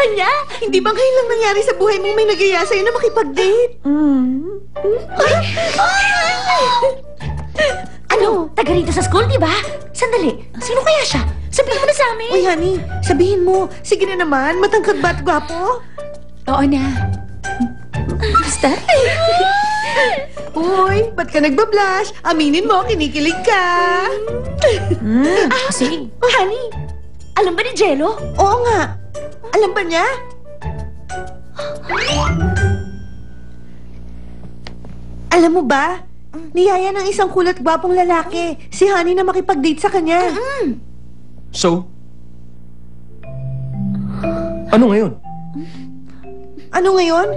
kanya. Hindi ba ngayon lang nangyari sa buhay mong may nagaya sa'yo na makipag-date? Ano? Taga rito sa school, di ba? Sandali, sino kaya siya? Sabihin mo na sa amin. Uy, honey, sabihin mo. Sige na naman, matangkad ba at gwapo? Oo na. Basta. Uy, ba't ka nagbablush? Aminin mo, kinikilig ka. Sige. Honey, alam ba ni Jello? Oo nga. Alam ba niya? Alam mo ba? Niyaya ng isang kulat gwapong lalaki, si Honey na makipag-date sa kanya. So? Ano ngayon? Ano ngayon?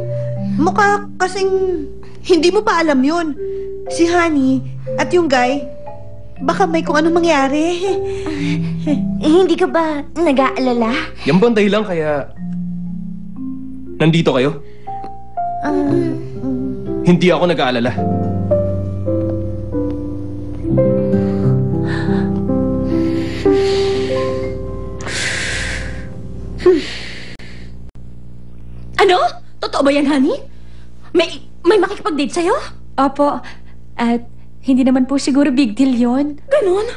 Mukha kasing hindi mo pa alam yun. Si Honey at yung guy, baka may kung anong mangyari. Hindi ka ba nag-aalala? Yan ba ang dahilan kaya nandito kayo? Hindi ako nag-aalala. Ano? Totoo ba yan, honey? May makikipag-date sa'yo? Opo. At hindi naman po siguro big deal yon. Ganon?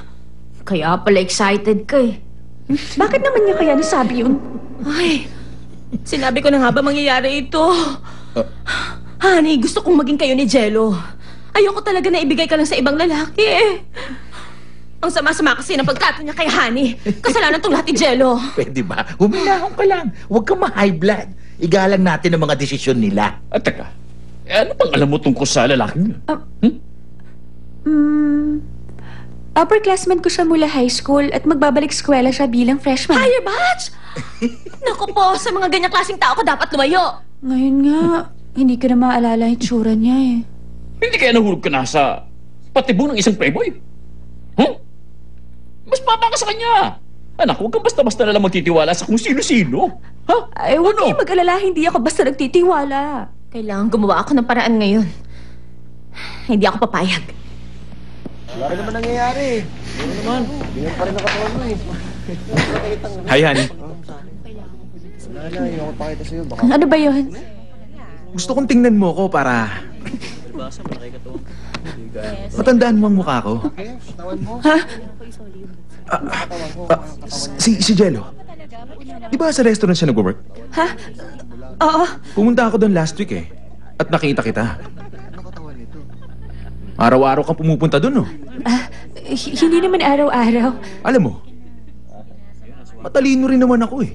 Kaya pala excited ka eh. Bakit naman niya kaya nasabi yun? Ay, sinabi ko na nga ba mangyayari ito? Honey, gusto kong maging kayo ni Jello. Ayoko talaga na ibigay ka lang sa ibang lalaki eh. Ang sama-sama kasi ng pagtrato niya kay Honey. Kasalanan tong lahat ni Jello. Pwede ba? Huminahon ka lang. Huwag kang ma-high blood. Igalang natin ang mga desisyon nila. At teka, ano pang alam mo tungkol sa lalaking? Upperclassman ko siya mula high school at magbabalik eskwela siya bilang freshman. Higher batch? Naku po, sa mga ganyang klaseng tao ko dapat lumayo. Ngayon nga, hindi ko na maalala yung tsura niya eh. Hindi kaya nahulog ka na sa patibong ng isang playboy? Mas baba ka sa kanya. Anak, huwag kang basta-basta na lang magtitiwala sa kung sino-sino. Ha? Ay, huwag kayong mag-alala, hindi ako basta nagtitiwala. Kailangan gumawa ako ng paraan ngayon. Hindi ako papayag. Wala rin naman nangyayari. Ano naman? Ganyan pa rin ang katawan mo eh. Hi, honey. Wala na, yung ako pakita sa'yo. Baka Ano ba yun? Gusto kong tingnan mo ko para matandaan mo ang mukha ko. tawan mo. Ha? Si Jello. Di ba sa restaurant siya nag-work? Ha? Oo. Pumunta ako doon last week eh. At nakita kita. Araw-araw kang pumupunta doon, no? Hindi naman araw-araw. Alam mo, matalino rin naman ako eh.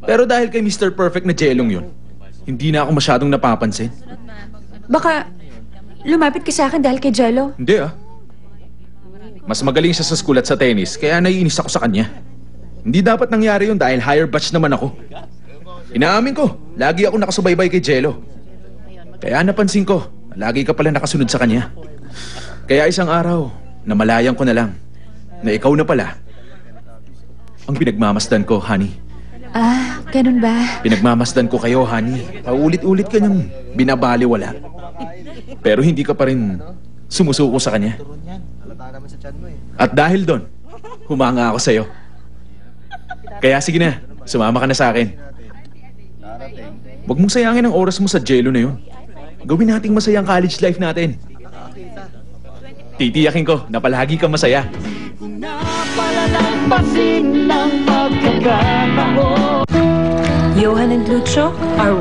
Pero dahil kay Mr. Perfect na Jellong yun, hindi na ako masyadong napapansin. Baka lumapit ka sa akin dahil kay Jello. Hindi ah. Mas magaling siya sa school at sa tennis, kaya naiinis ako sa kanya. Hindi dapat nangyari yun dahil higher batch naman ako. Inaamin ko, lagi ako nakasubaybay kay Jello. Kaya napansin ko, lagi ka pala nakasunod sa kanya. Kaya isang araw, namalayan ko na lang na ikaw na pala ang pinagmamasdan ko, honey. Ganun ba? Pinagmamasdan ko kayo, honey. Paulit-ulit ka niyang binabaliwala. Pero hindi ka pa rin sumusuko sa kanya. At dahil doon, humanga ako sa'yo. Kaya sige na, sumama ka na sa akin. Huwag mong sayangin ang oras mo sa Jello na yun. Gawin nating masayang college life natin. Titiyakin ko na palagi kang masaya. Johan and Lucho are